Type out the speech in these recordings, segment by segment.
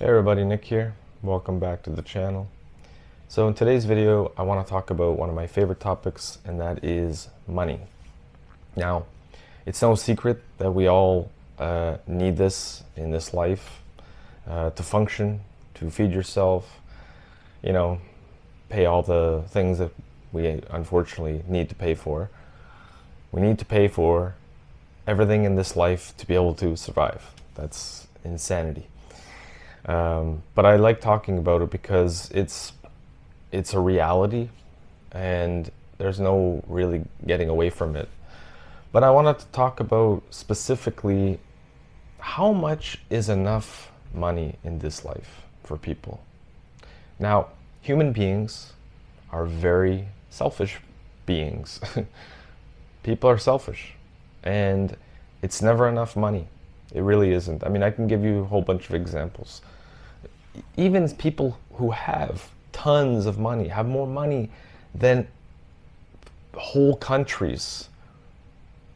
Hey everybody, Nick here. Welcome back to the channel. So in today's video, I want to talk about one of my favorite topics, and that is money. Now, it's no secret that we all need this in this life to function, to feed yourself, you know, pay all the things that we unfortunately need to pay for. We need to pay for everything in this life to be able to survive. That's insanity. But I like talking about it because it's a reality, and there's no really getting away from it. But I wanted to talk about specifically how much is enough money in this life for people. Now, human beings are very selfish beings. People are selfish, and it's never enough money. It really isn't. I mean, I can give you a whole bunch of examples. Even people who have tons of money, have more money than whole countries,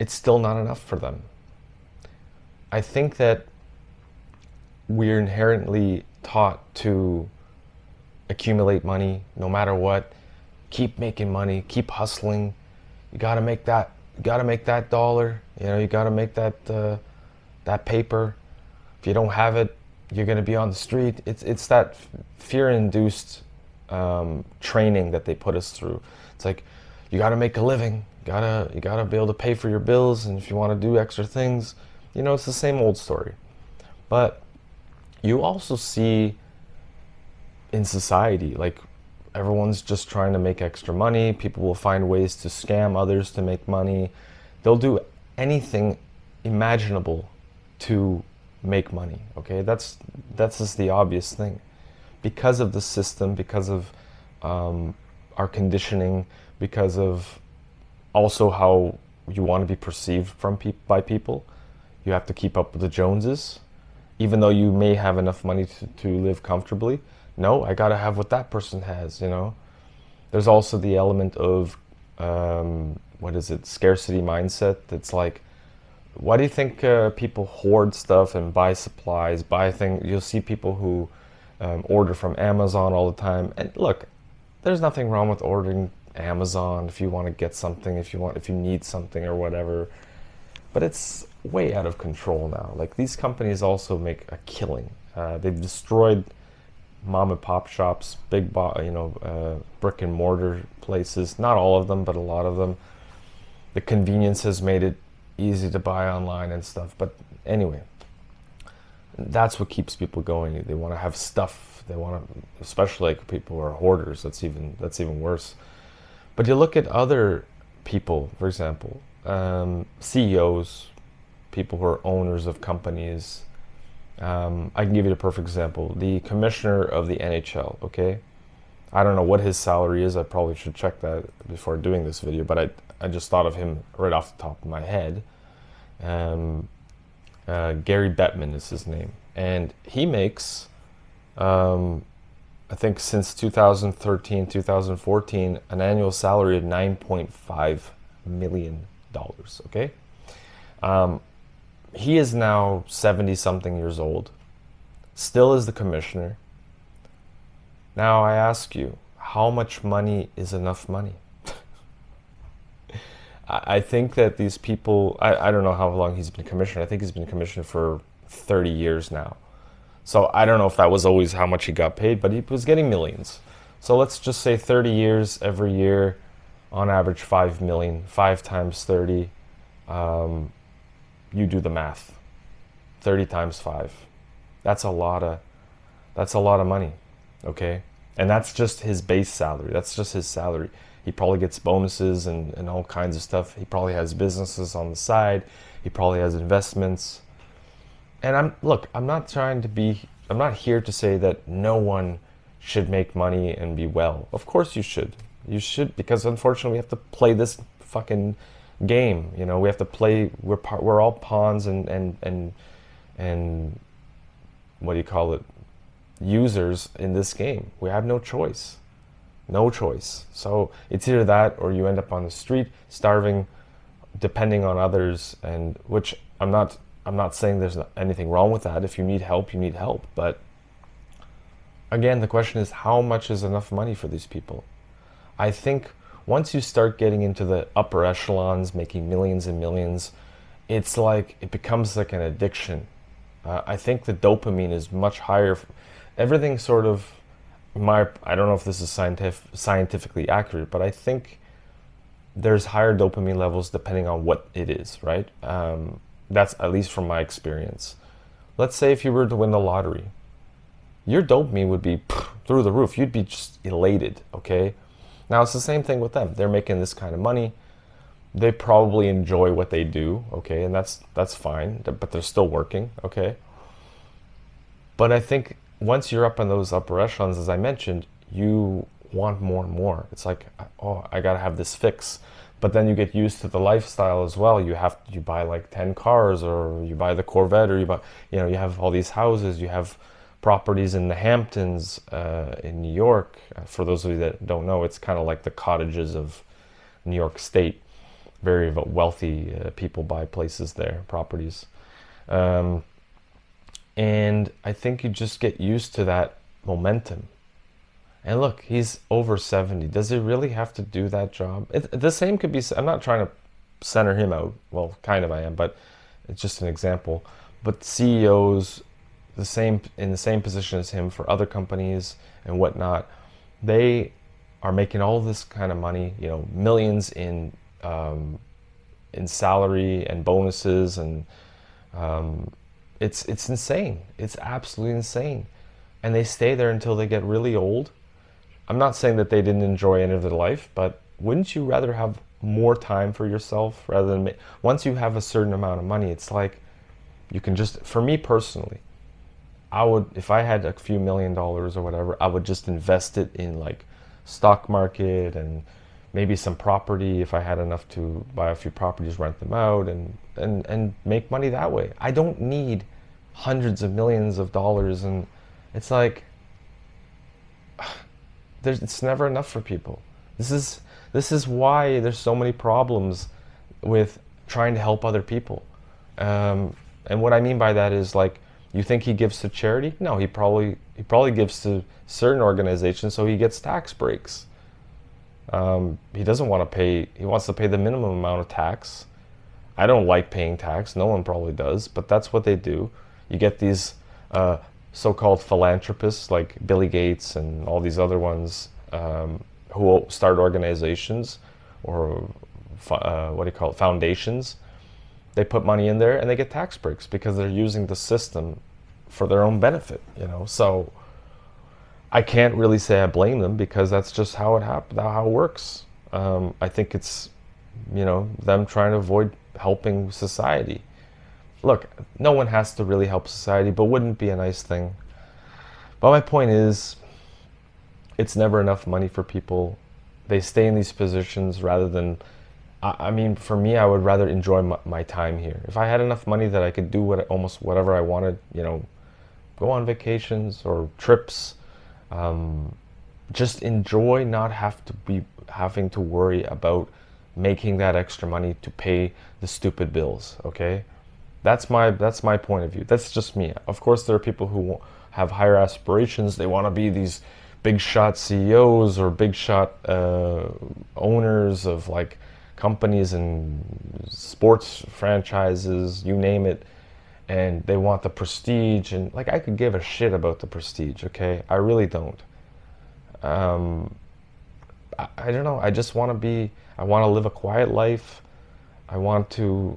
it's still not enough for them. I think that we're inherently taught to accumulate money no matter what. Keep making money, keep hustling. You gotta make that dollar, you gotta make that paper. If you don't have it, you're going to be on the street. It's that fear-induced training that they put us through. It's like, you got to make a living. You gotta be able to pay for your bills, and if you want to do extra things, it's the same old story. But you also see in society, like, everyone's just trying to make extra money. People will find ways to scam others to make money. They'll do anything imaginable to make money. Okay, that's just the obvious thing, because of the system, because of our conditioning, because of also how you want to be perceived by people. You have to keep up with the Joneses, even though you may have enough money to live comfortably. No, I gotta have what that person has. There's also the element of scarcity mindset. That's like, why do you think people hoard stuff and buy supplies, buy things? You'll see people who order from Amazon all the time. And look, there's nothing wrong with ordering Amazon if you want to get something, if you need something or whatever. But it's way out of control now. Like, these companies also make a killing. They've destroyed mom and pop shops, brick and mortar places. Not all of them, but a lot of them. The convenience has made it easy to buy online and stuff. But anyway, that's what keeps people going. They want to have stuff. They want to, especially like people who are hoarders. That's even worse. But you look at other people, for example, CEOs, people who are owners of companies. I can give you the perfect example. The commissioner of the NHL, okay? I don't know what his salary is. I probably should check that before doing this video, but I just thought of him right off the top of my head. Gary Bettman is his name. And he makes, I think since 2013, 2014, an annual salary of $9.5 million, okay? He is now 70-something years old, still is the commissioner. Now I ask you, how much money is enough money? I think that these people, I don't know how long he's been commissioner. I think he's been commissioner for 30 years now. So I don't know if that was always how much he got paid, but he was getting millions. So let's just say 30 years, every year, on average 5 million, 5 times 30. You do the math. 30 times 5. That's a lot of money, okay? And that's just his base salary. That's just his salary. He probably gets bonuses and all kinds of stuff. He probably has businesses on the side. He probably has investments. And I'm not here to say that no one should make money and be well. Of course you should. You should, because unfortunately we have to play this fucking game. We have to play. We're all pawns and what do you call it? Users in this game. We have no choice. No choice. So it's either that, or you end up on the street starving, depending on others, and which I'm not saying there's anything wrong with that. If you need help, you need help. But again, the question is, how much is enough money for these people? I think once you start getting into the upper echelons, making millions and millions, it's like it becomes like an addiction. I think the dopamine is much higher. Everything sort of, I don't know if this is scientifically accurate, but I think there's higher dopamine levels depending on what it is, right? That's at least from my experience. Let's say if you were to win the lottery, your dopamine would be through the roof. You'd be just elated, okay? Now it's the same thing with them. They're making this kind of money. They probably enjoy what they do, okay? And that's fine, but they're still working, okay? But I think once you're up in those upper echelons, as I mentioned, you want more and more. It's like, oh, I gotta have this fix. But then you get used to the lifestyle as well. You buy like 10 cars, or you buy the Corvette, or you have all these houses. You have properties in the Hamptons, in New York. For those of you that don't know, it's kind of like the cottages of New York State. Very wealthy people buy places there, properties. And I think you just get used to that momentum. And look, he's over 70. Does he really have to do that job? The same could be, I'm not trying to center him out. Well, kind of I am, but it's just an example. But CEOs, in the same position as him for other companies and whatnot, they are making all this kind of money, millions in salary and bonuses, and it's insane. It's absolutely insane. And they stay there until they get really old. I'm not saying that they didn't enjoy any of their life, but wouldn't you rather have more time for yourself rather than once you have a certain amount of money? It's like you can just, for me personally, I would, if I had a few $1,000,000 or whatever, I would just invest it in like stock market and maybe some property. If I had enough to buy a few properties, rent them out, and make money that way. I don't need hundreds of millions of dollars, and it's like it's never enough for people. This is why there's so many problems with trying to help other people. And what I mean by that is, like, you think he gives to charity? No, he probably gives to certain organizations so he gets tax breaks. He doesn't want to pay. He wants to pay the minimum amount of tax. I don't like paying tax. No one probably does, but that's what they do. You get these so-called philanthropists like Billy Gates and all these other ones who start organizations or foundations. They put money in there and they get tax breaks because they're using the system for their own benefit, So I can't really say I blame them, because that's just how it how it works. I think it's, them trying to avoid helping society. Look, no one has to really help society, but wouldn't it be a nice thing? But my point is, it's never enough money for people. They stay in these positions rather than, I mean, for me, I would rather enjoy my time here. If I had enough money that I could do almost whatever I wanted, go on vacations or trips, just enjoy, not having to worry about making that extra money to pay the stupid bills, okay? That's my point of view. That's just me. Of course, there are people who have higher aspirations. They want to be these big shot CEOs or big shot owners of like companies and sports franchises, you name it, and they want the prestige. And like, I could give a shit about the prestige, okay? I really don't. I don't know. I just want to live a quiet life. I want to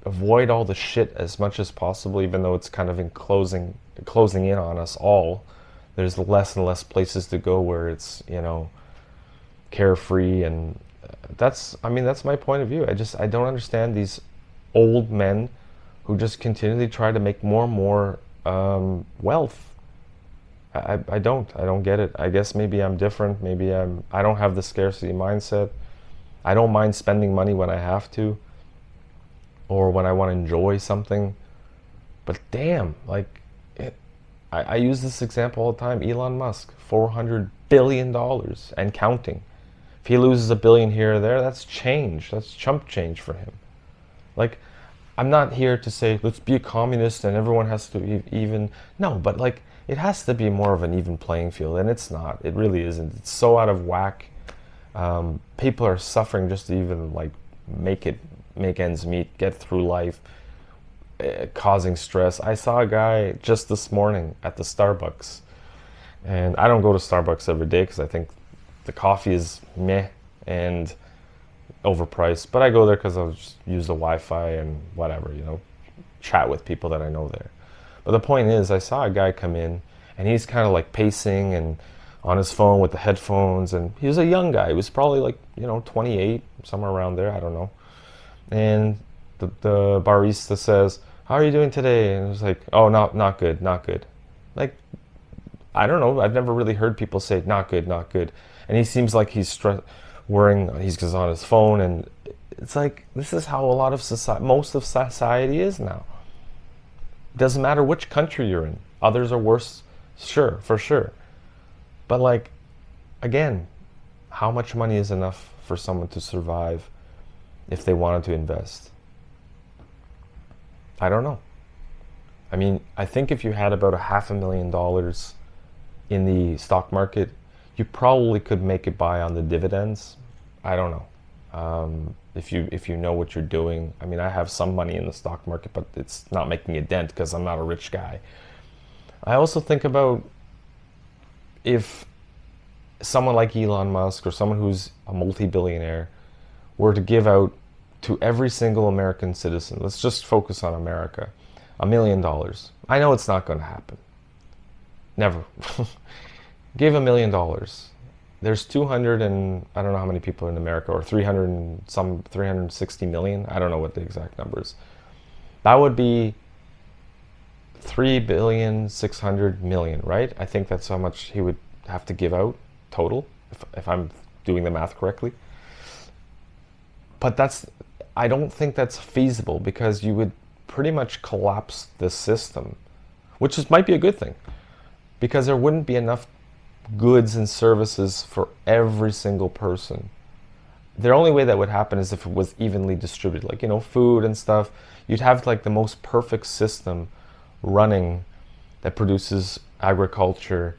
avoid all the shit as much as possible, even though it's kind of closing in on us all. There's less and less places to go where it's, carefree, and that's my point of view. I don't understand these old men who just continually try to make more and more wealth. I don't get it. I guess maybe I'm different. Maybe I don't have the scarcity mindset. I don't mind spending money when I have to, or when I want to enjoy something. But damn, like, I use this example all the time. Elon Musk, $400 billion and counting. If he loses $1 billion here or there, that's change. That's chump change for him. Like, I'm not here to say, let's be a communist and everyone has to even. No, but like, it has to be more of an even playing field, and it's not. It really isn't. It's so out of whack. People are suffering just to even like make ends meet, get through life, causing stress. I saw a guy just this morning at the Starbucks, and I don't go to Starbucks every day because I think the coffee is meh and overpriced, but I go there because I'll just use the Wi-Fi and whatever, chat with people that I know there. But the point is, I saw a guy come in, and he's kind of like pacing and on his phone with the headphones, and he was a young guy. He was probably like, 28, somewhere around there, I don't know. And the barista says, "How are you doing today?" And it was like, "Oh, not good, not good." Like, I don't know, I've never really heard people say not good, not good. And he seems like he's he's just on his phone, and it's like, this is how a lot of society, most of society is now. It doesn't matter which country you're in. Others are worse, sure, for sure. But like, again, how much money is enough for someone to survive if they wanted to invest? I don't know. I mean, I think if you had about $500,000 in the stock market, you probably could make it by on the dividends. I don't know. If you know what you're doing. I mean, I have some money in the stock market, but it's not making a dent because I'm not a rich guy. I also think about if someone like Elon Musk or someone who's a multi-billionaire were to give out to every single American citizen, let's just focus on America, $1 million. I know it's not going to happen. Never. Give $1 million. There's 200 and I don't know how many people in America, or 360 million. I don't know what the exact number is. That would be 3,600,000,000, right? I think that's how much he would have to give out total, if I'm doing the math correctly. But I don't think that's feasible, because you would pretty much collapse the system, which might be a good thing, because there wouldn't be enough goods and services for every single person. The only way that would happen is if it was evenly distributed, like, food and stuff. You'd have like the most perfect system running that produces agriculture.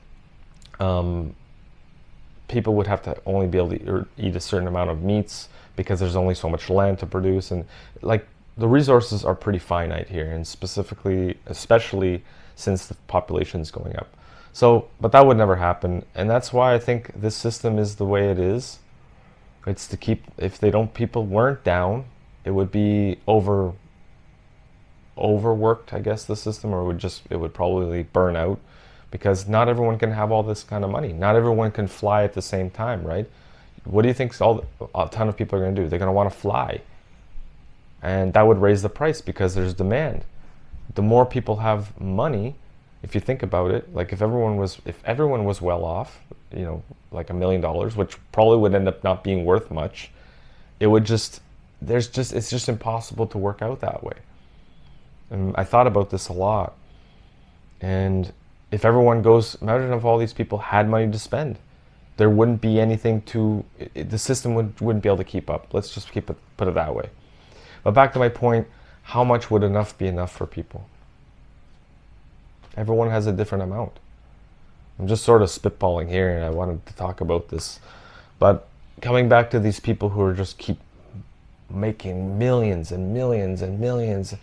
People would have to only be able to eat a certain amount of meats because there's only so much land to produce, and like the resources are pretty finite here, and especially since the population is going up. So, but that would never happen, and that's why I think this system is the way it is. It's to keep, if people weren't down, it would be overworked, I guess, the system, or it would probably burn out, because not everyone can have all this kind of money. Not everyone can fly at the same time, right? What do you think a ton of people are going to do? They're going to want to fly, and that would raise the price because there's demand. The more people have money, if you think about it, like if everyone was well off, like $1 million, which probably would end up not being worth much, it's just impossible to work out that way. And I thought about this a lot. And if everyone imagine if all these people had money to spend, there wouldn't be anything the system wouldn't be able to keep up. Let's just put it that way. But back to my point, how much would enough be enough for people? Everyone has a different amount. I'm just sort of spitballing here, and I wanted to talk about this. But coming back to these people who are just keep making millions and millions and millions,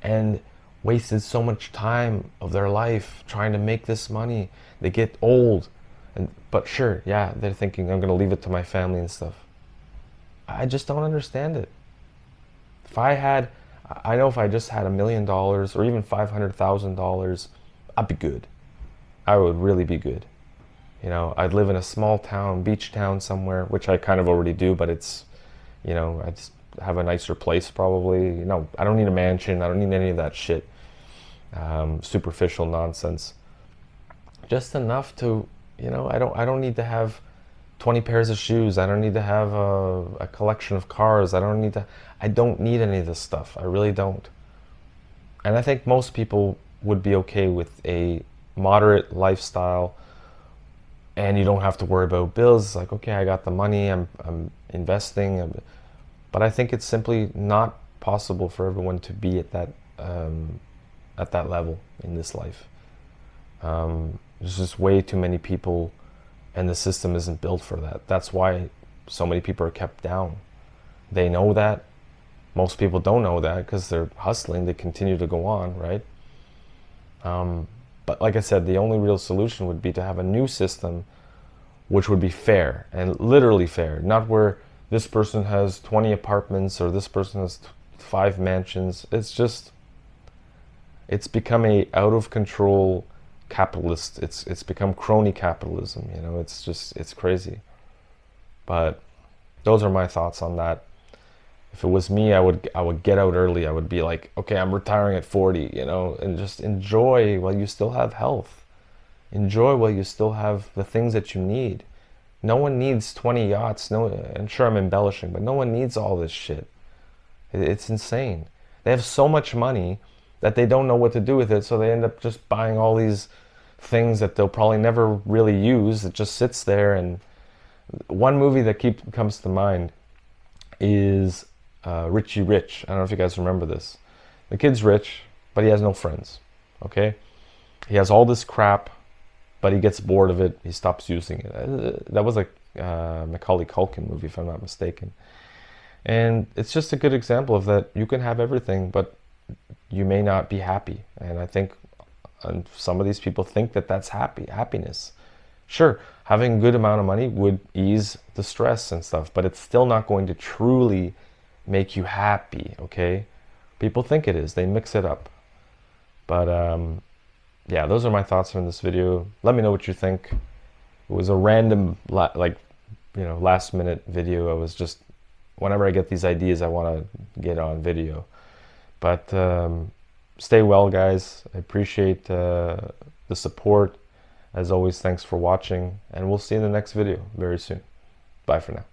and wasted so much time of their life trying to make this money. They get old, but sure, yeah, they're thinking, I'm going to leave it to my family and stuff. I just don't understand it. I know if I just had $1 million or even $500,000, I'd be good. I would really be good. I'd live in a small town, beach town somewhere, which I kind of already do, but it's, I just have a nicer place probably. I don't need a mansion. I don't need any of that shit. Superficial nonsense. Just enough to, I don't need to have 20 pairs of shoes. I don't need to have a collection of cars. I don't need any of this stuff. I really don't. And I think most people would be okay with a moderate lifestyle, and you don't have to worry about bills. It's like, okay, I got the money, I'm investing, but I think it's simply not possible for everyone to be at that level in this life. There's just way too many people, and the system isn't built for that. That's why so many people are kept down. They know that. Most people don't know that because they're hustling. They continue to go on, right? But like I said, the only real solution would be to have a new system which would be fair, and literally fair, not where this person has 20 apartments or this person has 5 mansions. It's become a out of control capitalist. It's become crony capitalism, you know. It's crazy. But those are my thoughts on that. If it was me, I would get out early. I would be like, okay, I'm retiring at 40, you know, and just enjoy while you still have health. Enjoy while you still have the things that you need. No one needs 20 yachts. No, and sure, I'm embellishing, but no one needs all this shit. It's insane. They have so much money that they don't know what to do with it, so they end up just buying all these things that they'll probably never really use. It just sits there. And one movie that comes to mind is Richie Rich. I don't know if you guys remember this. The kid's rich, but he has no friends. Okay? He has all this crap, but he gets bored of it. He stops using it. That was a Macaulay Culkin movie, if I'm not mistaken. And it's just a good example of that. You can have everything, but you may not be happy. And I think some of these people think that that's happiness. Sure, having a good amount of money would ease the stress and stuff, but it's still not going to truly make you happy, okay? People think it is. They mix it up. But yeah, those are my thoughts on this video. Let me know what you think. It was a random, last minute video. I was just, whenever I get these ideas, I want to get on video. But stay well, guys. I appreciate the support. As always, thanks for watching, and we'll see you in the next video very soon. Bye for now.